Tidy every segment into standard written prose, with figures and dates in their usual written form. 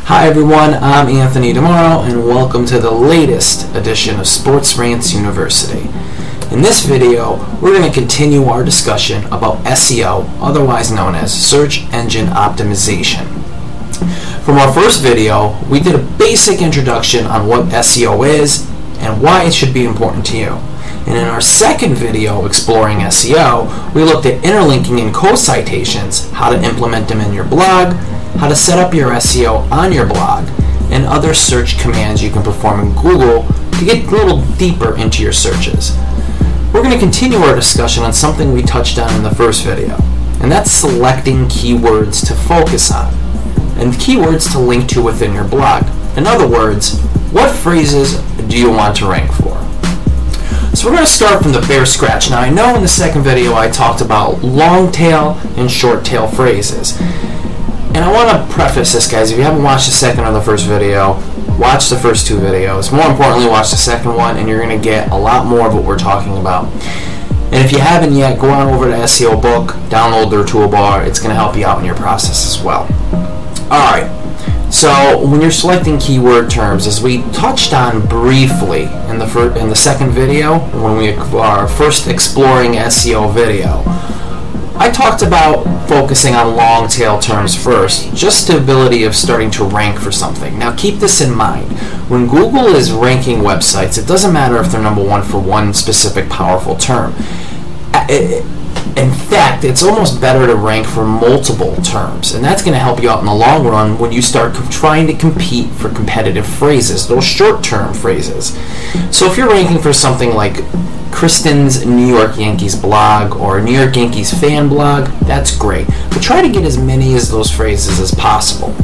Hi everyone, I'm Anthony DiMoro and welcome to the latest edition of SportsRantz University. In this video, we're going to continue our discussion about SEO, otherwise known as Search Engine Optimization. From our first video, we did a basic introduction on what SEO is and why it should be important to you. And in our second video, exploring SEO, we looked at interlinking and co-citations, how to implement them in your blog, how to set up your SEO on your blog, and other search commands you can perform in Google to get a little deeper into your searches. We're going to continue our discussion on something we touched on in the first video, and that's selecting keywords to focus on and keywords to link to within your blog. In other words, what phrases do you want to rank for? So we're going to start from the bare scratch. Now I know in the second video I talked about long tail and short tail phrases. And I want to preface this, guys. If you haven't watched the second or the first video, watch the first two videos. More importantly, watch the second one, and you're going to get a lot more of what we're talking about. And if you haven't yet, go on over to SEO Book, download their toolbar. It's going to help you out in your process as well. Alright, so when you're selecting keyword terms, as we touched on briefly in the second video, when we are first exploring SEO video, I talked about focusing on long tail terms first, just the ability of starting to rank for something. Now keep this in mind. When Google is ranking websites, it doesn't matter if they're number one for one specific powerful term. In fact, it's almost better to rank for multiple terms, and that's going to help you out in the long run when you start trying to compete for competitive phrases, those short-term phrases. So if you're ranking for something like Kristen's New York Yankees blog or New York Yankees fan blog, that's great. But try to get as many of those phrases as possible.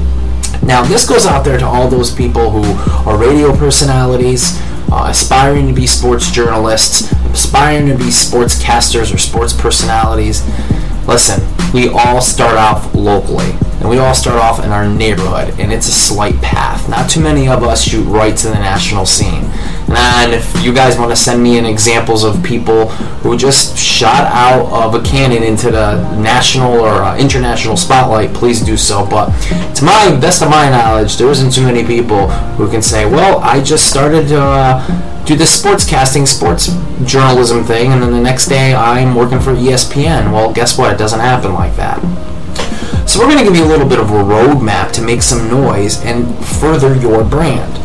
Now, this goes out there to all those people who are radio personalities, aspiring to be sports journalists, aspiring to be sportscasters or sports personalities. Listen, we all start off locally, and we all start off in our neighborhood, and it's a slight path. Not too many of us shoot right to the national scene. And if you guys want to send me in examples of people who just shot out of a cannon into the national or international spotlight, please do so. But to my best of my knowledge, there isn't too many people who can say, well, I just started to do this sportscasting, sports journalism thing, and then the next day I'm working for ESPN. Well, guess what? It doesn't happen like that. So we're going to give you a little bit of a roadmap to make some noise and further your brand.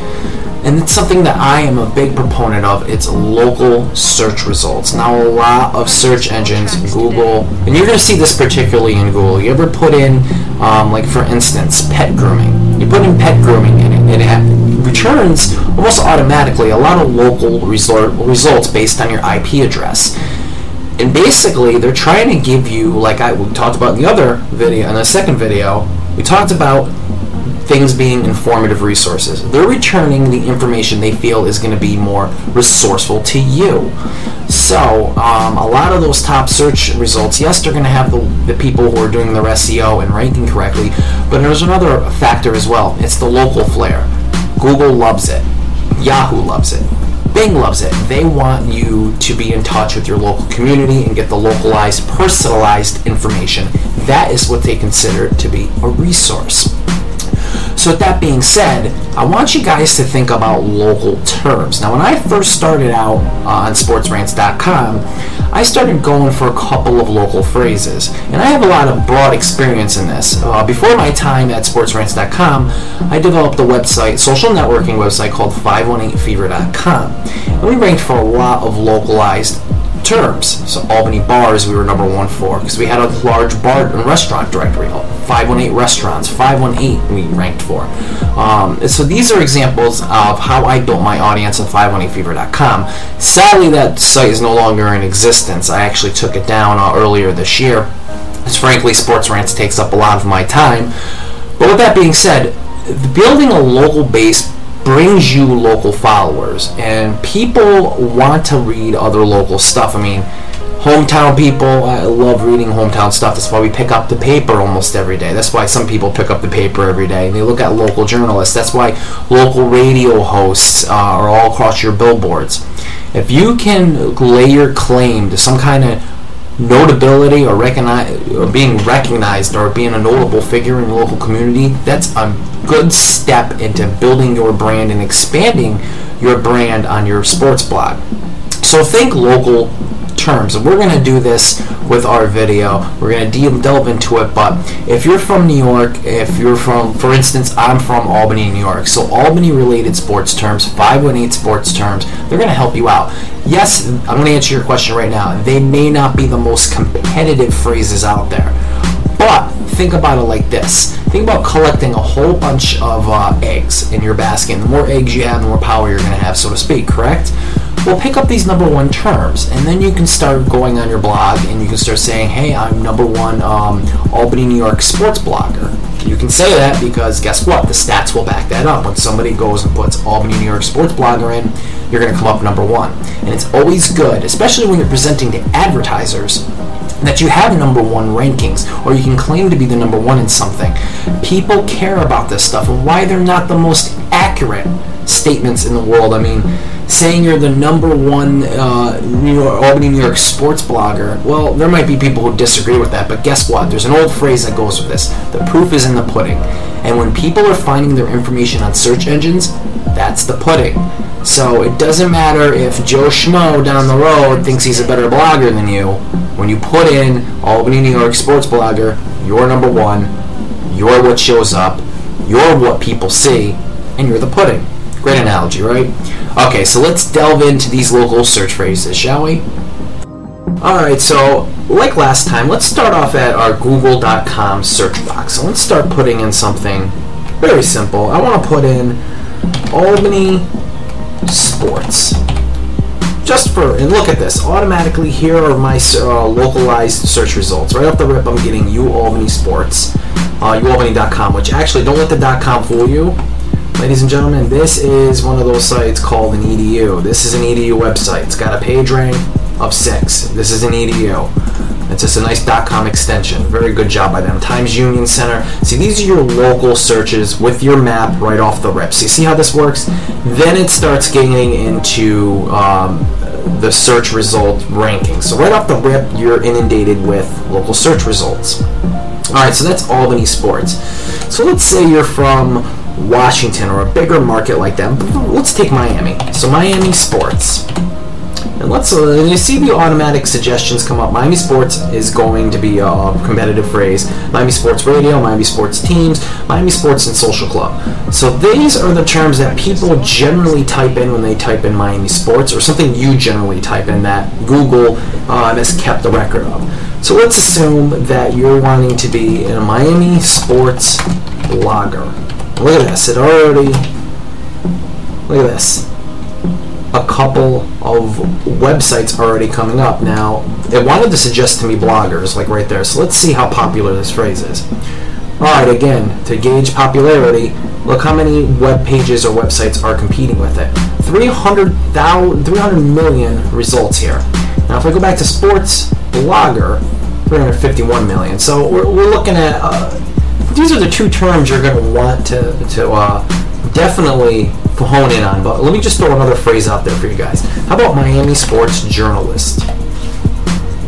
And it's something that I am a big proponent of. It's local search results. Now, a lot of search engines, Google, and you're going to see this particularly in Google. You ever put in, like for instance, pet grooming. You put in pet grooming and it returns almost automatically a lot of local results based on your IP address. And basically, they're trying to give you, like we talked about in the other video, in the second video, we talked about things being informative resources. They're returning the information they feel is going to be more resourceful to you. So, a lot of those top search results, yes, they're going to have the people who are doing their SEO and ranking correctly, but there's another factor as well. It's the local flair. Google loves it. Yahoo loves it. Bing loves it. They want you to be in touch with your local community and get the localized, personalized information. That is what they consider to be a resource. So with that being said, I want you guys to think about local terms. Now, when I first started out on SportsRantz.com, I started going for a couple of local phrases. And I have a lot of broad experience in this. Before my time at SportsRantz.com, I developed a website, social networking website called 518fever.com. And we ranked for a lot of localized terms. So Albany bars we were number one for because we had a large bar and restaurant directory. 518 restaurants, 518 we ranked for. So these are examples of how I built my audience at 518fever.com. Sadly, that site is no longer in existence. I actually took it down earlier this year, because frankly SportsRantz takes up a lot of my time. But with that being said, building a local base brings you local followers, and people want to read other local stuff. I mean, hometown people, I love reading hometown stuff. That's why we pick up the paper almost every day. That's why some people pick up the paper every day. They look at local journalists. That's why local radio hosts are all across your billboards. If you can lay your claim to some kind of notability or being recognized or being a notable figure in the local community, that's a good step into building your brand and expanding your brand on your sports blog. So think local terms. We're going to do this with our video. We're going to delve into it, but if you're from New York, if you're from, for instance, I'm from Albany, New York, so Albany related sports terms, 518 sports terms, they're going to help you out. Yes, I'm going to answer your question right now. They may not be the most competitive phrases out there, but think about it like this. Think about collecting a whole bunch of eggs in your basket. And the more eggs you have, the more power you're going to have, so to speak, correct? Well, pick up these number one terms, and then you can start going on your blog, and you can start saying, hey, I'm number one Albany, New York sports blogger. You can say that because guess what? The stats will back that up. When somebody goes and puts Albany, New York sports blogger in, you're going to come up number one. And it's always good, especially when you're presenting to advertisers, that you have number one rankings, or you can claim to be the number one in something. People care about this stuff, and why they're not the most accurate statements in the world. I mean, saying you're the number one Albany, New York sports blogger, well, there might be people who disagree with that, but guess what? There's an old phrase that goes with this. The proof is in the pudding. And when people are finding their information on search engines, that's the pudding. So it doesn't matter if Joe Schmo down the road thinks he's a better blogger than you. When you put in Albany, New York sports blogger, you're number one, you're what shows up, you're what people see, and you're the pudding. Great analogy, right? Okay, so let's delve into these local search phrases, shall we? Alright, so like last time, let's start off at our google.com search box. So let's start putting in something very simple. I want to put in Albany sports. And look at this. Automatically, here are my localized search results. Right off the rip, I'm getting UAlbany sports, ualbany.com, which actually, don't let the .com fool you. Ladies and gentlemen, this is one of those sites called an EDU. This is an EDU website. It's got a page rank of 6. This is an EDU. It's just a nice .com extension. Very good job by them. Times Union Center. See, these are your local searches with your map right off the rip. So you see how this works? Then it starts getting into the search result ranking. So right off the rip, you're inundated with local search results. Alright, so that's Albany sports. So let's say you're from Washington or a bigger market like that. Let's take Miami. So Miami sports. And let's you see the automatic suggestions come up. Miami sports is going to be a competitive phrase. Miami sports radio, Miami sports teams, Miami sports and social club. So these are the terms that people generally type in when they type in Miami sports, or something you generally type in that Google has kept a record of. So let's assume that you're wanting to be a Miami sports blogger. Look at this. Look at this. A couple of websites already coming up. Now, it wanted to suggest to me bloggers, like right there. So let's see how popular this phrase is. Alright, again, to gauge popularity, look how many web pages or websites are competing with it. 300 million results here. Now, if I go back to sports blogger, 351 million. So we're looking at, these are the two terms you're going to want to definitely hone in on. But let me just throw another phrase out there for you guys. How about Miami sports journalist?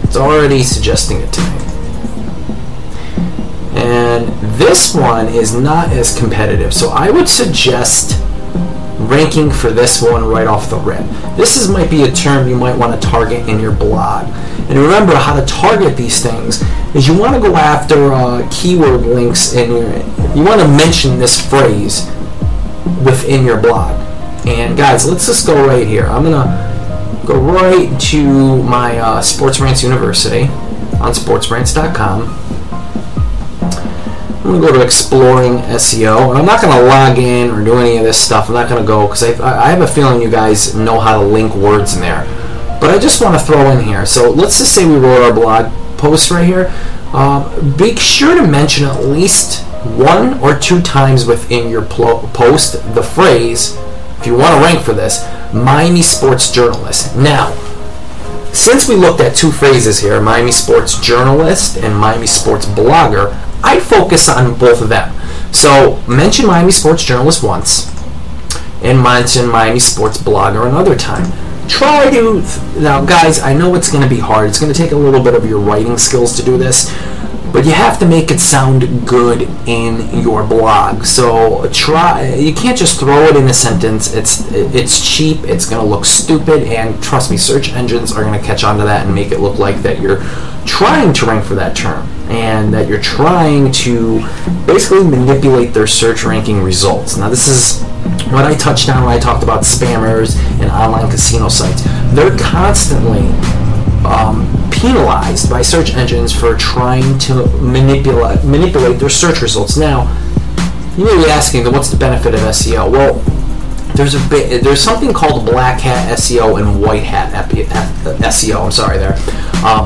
It's already suggesting it to me. And this one is not as competitive. So I would suggest ranking for this one right off the rip. This might be a term you might want to target in your blog. And remember, how to target these things is you want to go after keyword links in you want to mention this phrase within your blog. And guys, let's just go right here. I'm gonna go right to my SportsRantz University on SportsRantz.com. I'm going to go to Exploring SEO, and I'm not going to log in or do any of this stuff. I'm not going to go, because I have a feeling you guys know how to link words in there. But I just want to throw in here. So let's just say we wrote our blog post right here. Be sure to mention at least 1 or 2 times within your post the phrase, if you want to rank for this, Miami sports journalist. Now, since we looked at 2 phrases here, Miami sports journalist and Miami sports blogger, I focus on both of them. So mention Miami sports journalist once and mention Miami sports blogger another time. try to, now guys, I know it's going to be hard. It's going to take a little bit of your writing skills to do this, but you have to make it sound good in your blog. So you can't just throw it in a sentence. It's cheap, it's going to look stupid, and trust me, search engines are going to catch on to that and make it look like that you're trying to rank for that term and that you're trying to basically manipulate their search ranking results. Now this is what I touched on when I talked about spammers and online casino sites. They're constantly penalized by search engines for trying to manipulate their search results. Now, you may be asking, what's the benefit of SEO? Well, there's something called black hat SEO and white hat SEO. I'm sorry there.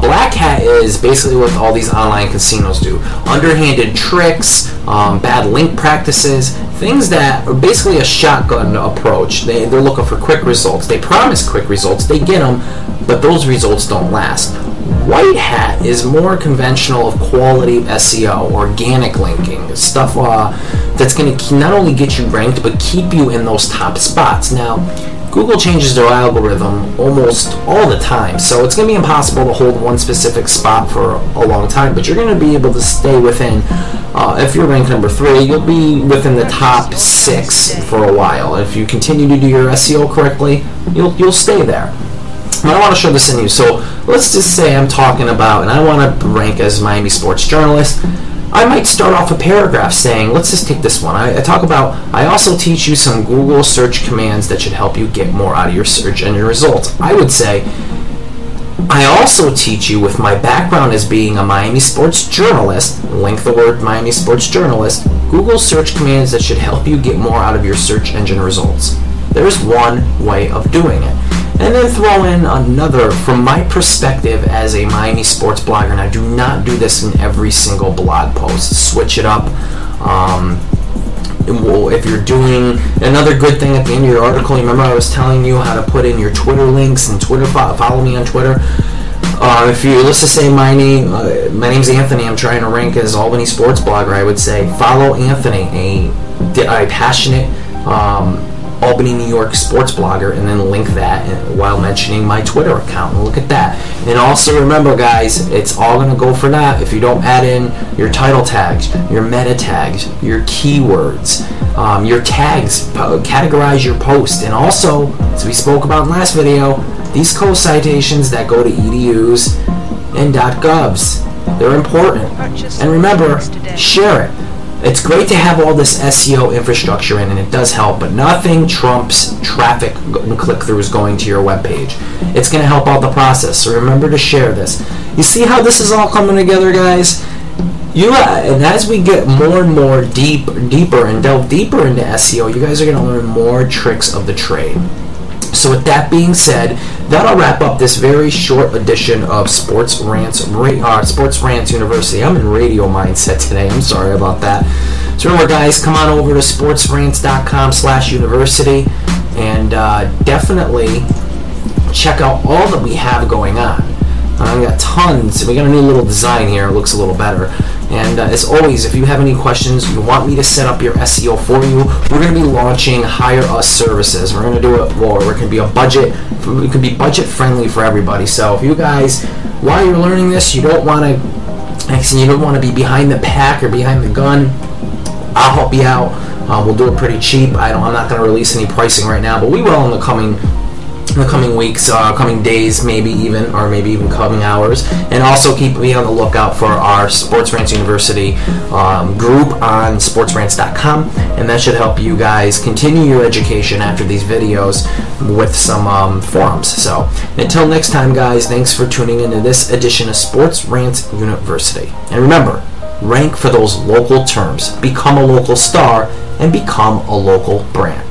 Black hat is basically what all these online casinos do. Underhanded tricks, bad link practices, things that are basically a shotgun approach. They're looking for quick results. They promise quick results. They get them, but those results don't last. White hat is more conventional of quality SEO, organic linking, stuff that's going to not only get you ranked, but keep you in those top spots. Now, Google changes their algorithm almost all the time, so it's going to be impossible to hold one specific spot for a long time, but you're going to be able to stay within, if you're ranked number 3, you'll be within the top 6 for a while. If you continue to do your SEO correctly, you'll stay there. I want to show this in you. So let's just say I'm talking about, and I want to rank as Miami sports journalist. I might start off a paragraph saying, let's just take this one. I talk about, I also teach you some Google search commands that should help you get more out of your search engine results. I would say, I also teach you, with my background as being a Miami sports journalist, link the word Miami sports journalist, Google search commands that should help you get more out of your search engine results. There's one way of doing it. And then throw in another, from my perspective as a Miami sports blogger, and I do not do this in every single blog post. Switch it up. If you're doing another good thing at the end of your article, remember I was telling you how to put in your Twitter links and Twitter, follow me on Twitter. If you, let's just say my name's Anthony, I'm trying to rank as Albany sports blogger, I would say follow Anthony, a passionate Albany, New York sports blogger, and then link that while mentioning my Twitter account. And look at that. And also remember, guys, it's all going to go for that if you don't add in your title tags, your meta tags, your keywords, your tags, categorize your post. And also, as we spoke about in the last video, these co-citations that go to EDUs and .govs, they're important. And remember, share it. It's great to have all this SEO infrastructure in, and it does help, but nothing trumps traffic and click-throughs going to your webpage. It's going to help out the process, so remember to share this. You see how this is all coming together, guys? And as we get more and more deeper and delve deeper into SEO, you guys are going to learn more tricks of the trade. So with that being said, that'll wrap up this very short edition of SportsRantz University. I'm in radio mindset today. I'm sorry about that. So remember, guys, come on over to sportsrantz.com/university and definitely check out all that we have going on. We got tons. We got a new little design here. It looks a little better. And as always, if you have any questions, you want me to set up your SEO for you, we're going to be launching Hire Us services. We're going to do it, or it can be it can be budget friendly for everybody. So if you guys, while you're learning this, you don't want to be behind the pack or behind the gun, I'll help you out. We'll do it pretty cheap. I'm not going to release any pricing right now, but we will in the coming weeks, coming days, maybe even coming hours. And also keep me on the lookout for our SportsRantz University group on sportsrantz.com, and that should help you guys continue your education after these videos with some forums. So until next time, guys, thanks for tuning into this edition of SportsRantz University. And remember, rank for those local terms, become a local star, and become a local brand.